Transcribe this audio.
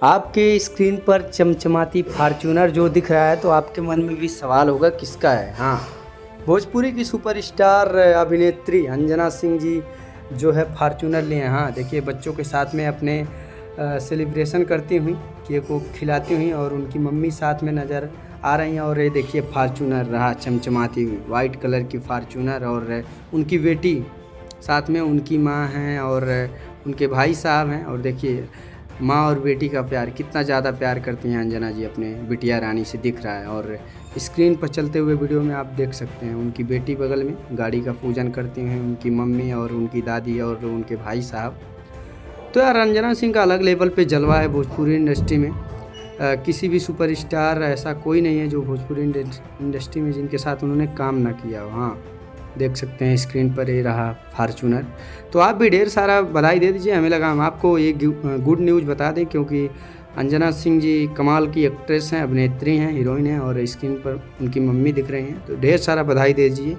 आपके स्क्रीन पर चमचमाती फॉर्च्यूनर जो दिख रहा है तो आपके मन में भी सवाल होगा किसका है। हाँ, भोजपुरी की सुपरस्टार अभिनेत्री अंजना सिंह जी जो है फॉर्च्यूनर लिए हैं। हाँ देखिए, बच्चों के साथ में अपने सेलिब्रेशन करती हुई, केक को खिलाती हुई और उनकी मम्मी साथ में नज़र आ रही हैं। और ये देखिए फॉर्च्यूनर रहा चमचमाती हुई, वाइट कलर की फॉर्च्यूनर, और उनकी बेटी साथ में, उनकी माँ हैं और उनके भाई साहब हैं। और देखिए माँ और बेटी का प्यार, कितना ज़्यादा प्यार करती हैं अंजना जी अपने बिटिया रानी से, दिख रहा है। और स्क्रीन पर चलते हुए वीडियो में आप देख सकते हैं उनकी बेटी बगल में गाड़ी का पूजन करती हैं, उनकी मम्मी और उनकी दादी और उनके भाई साहब। तो यार अंजना सिंह का अलग लेवल पे जलवा है भोजपुरी इंडस्ट्री में। किसी भी सुपरस्टार ऐसा कोई नहीं है जो भोजपुरी इंडस्ट्री में जिनके साथ उन्होंने काम ना किया हो। हाँ देख सकते हैं स्क्रीन पर ये रहा फॉर्च्यूनर। तो आप भी ढेर सारा बधाई दे दीजिए। हमें लगा हम आपको एक गुड न्यूज़ बता दें, क्योंकि अंजना सिंह जी कमाल की एक्ट्रेस हैं, अभिनेत्री हैं, हीरोइन हैं और स्क्रीन पर उनकी मम्मी दिख रही हैं। तो ढेर सारा बधाई दे दीजिए।